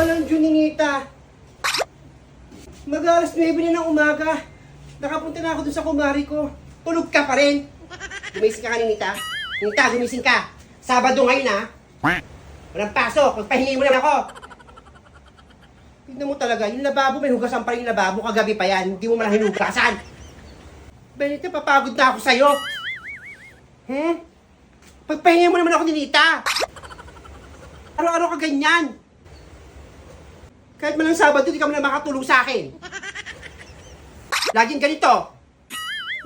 Walang Juninita. Mag-alas 9 na ng umaga. Nakapunta na ako dun sa kumari ko. Tulog ka pa rin. Gumising ka Ninita. Ninita, gumising ka. Sabado ngayon ha. Walang pasok. Magpahingin mo naman ako. Tignan mo talaga, yung lababo, may hugasan pa rin yung lababo. Kagabi pa yan. Hindi mo malang hinugasan. Benito, papagod na ako sa'yo. Pagpahingin mo naman ako, Ninita. Araw-araw ka ganyan. Kahit man lang Sabado, di ka man lang makatulong sa akin. Laging ganito.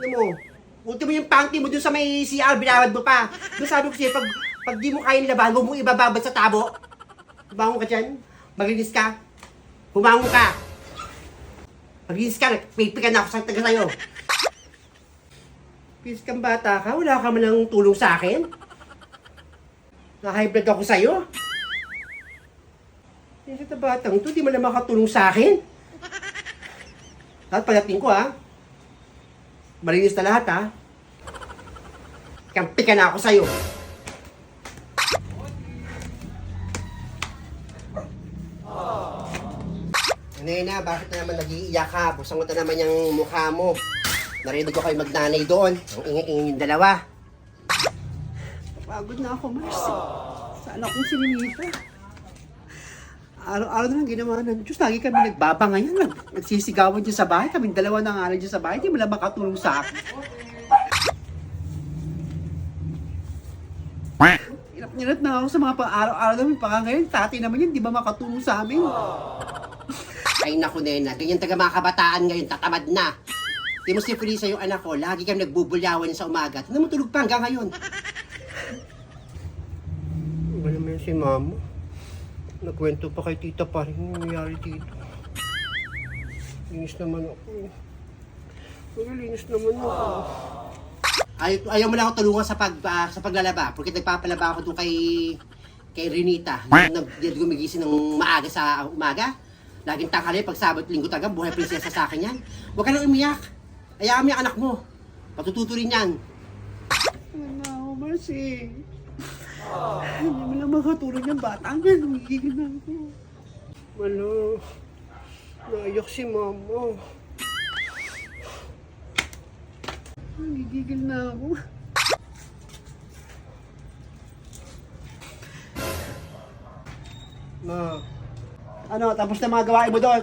Ano mo, ultimo yung panty mo dun sa may CR, binawad mo pa. Doon sabi ko siya, pag di mo kaya nilabahan, huwag mo ibababad sa tabo. Bumangon ka dyan, maglinis ka. Bumangon ka. Maglinis ka, nagpipikan na ako sa taga sa'yo. Pis kang bata ka, wala ka man lang tulong sa akin. Na-high blood ako sa'yo. Ito batang ito, di mo na makatulong sa akin. Lahat pagdating ko ha. Malinis na lahat ha. Kampi ka na ako sa'yo. Nena, bakit na naman nag-iiyak ka? Busang mo na naman yung mukha mo. Narinig ko kayo magnanay doon. Ang ingay-ingay yung dalawa. Pagod na ako, Mars. Saan akong sininita? Araw-araw na lang ginawa ng Diyos. Lagi kami nagbabangayan. Nagsisigawan dyan sa bahay. Kaming dalawa na nga dyan sa bahay. Hindi mo lang makatulong sa akin. Hirap na ako sa mga pang-araw-araw namin. Paka ngayon, tatay naman yan. Di ba makatulong sa amin? Ay naku, Nena. Ganyan taga mga kabataan ngayon. Tatamad na. Di mo si Felisa yung anak ko. Lagi kami nagbubulyawan sa umaga. Hindi mo tulog pa hanggang ngayon. Ano naman si Mama? Nagkwento pa kay tita pa rin yung nangyari dito. Linis naman ako. Linis naman ako. Ayaw mo lang ako tulungan sa paglalaba. Porque nagpapalaba ako doon kay Renita. Yung gumigising ng maaga sa umaga. Laging tanghali, pag Sabado, Linggo taga, buhay prinsesa sa akin yan. Huwag ka nang umiyak. Hayaan mo yung anak mo. Patututo rin yan. Ano, Marcy? Hindi mo lang makatulong yung bata. Ang gigil na ako. Wala. Naiyak si Mama. Gigigil na ako. Ma, ano, tapos na mga gawain mo doon?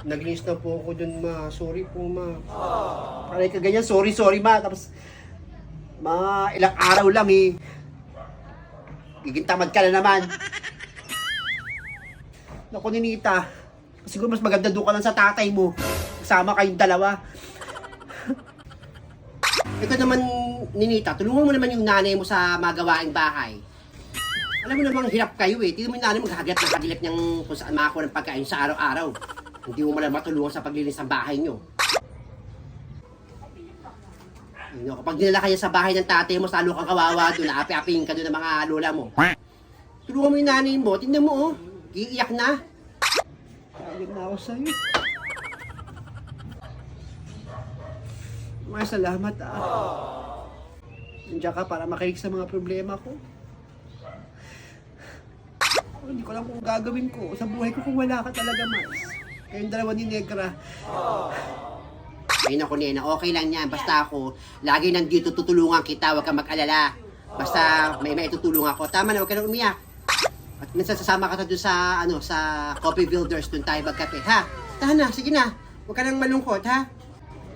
Naglinis na po ako doon, Ma. Sorry po, Ma. Aray ka ganyan, sorry, Ma. Tapos, mga ilang araw lang eh. Gigintamad ka na naman. Naku, Ninita. Siguro mas maganda doon ka lang sa tatay mo. Kasama kayong dalawa. Ito naman, Ninita, tulungan mo naman yung nanay mo sa mga gawaing bahay. Alam mo namang hirap kayo eh. Tignan mo yung nanay mo, maghahagat ng kadilat niyang kung saan makakuha ng pagkain sa araw-araw. Hindi mo malang matulungan sa paglinis ng bahay niyo. Kapag dinala kayo sa bahay ng tatay mo, salo kang kawawa doon, naapi-apihin ka doon ng mga lola mo. Tulungan mo yung nanay mo, tingnan mo oh, iiyak na. Ayun na ako sa'yo. Mga salamat Nandiyan ka para makinig sa mga problema ko. Hindi ko alam kung gagawin ko sa buhay ko kung wala ka talaga, Mars. Kayong dalawa ni Negra. Ay naku, Nena, okay lang yan. Basta ako, lagi nandito tutulungan kita, huwag kang mag-alala. Basta may tutulong ako. Tama na, huwag ka nang umiyak. At minsan sasama ka doon sa, sa Coffee Builders, doon tayo magkape, ha? Tahan na, sige na. Huwag ka nang malungkot, ha?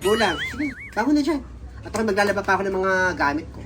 Go lang. Sige, bangon na dyan. At ako maglalaba pa ako ng mga gamit ko.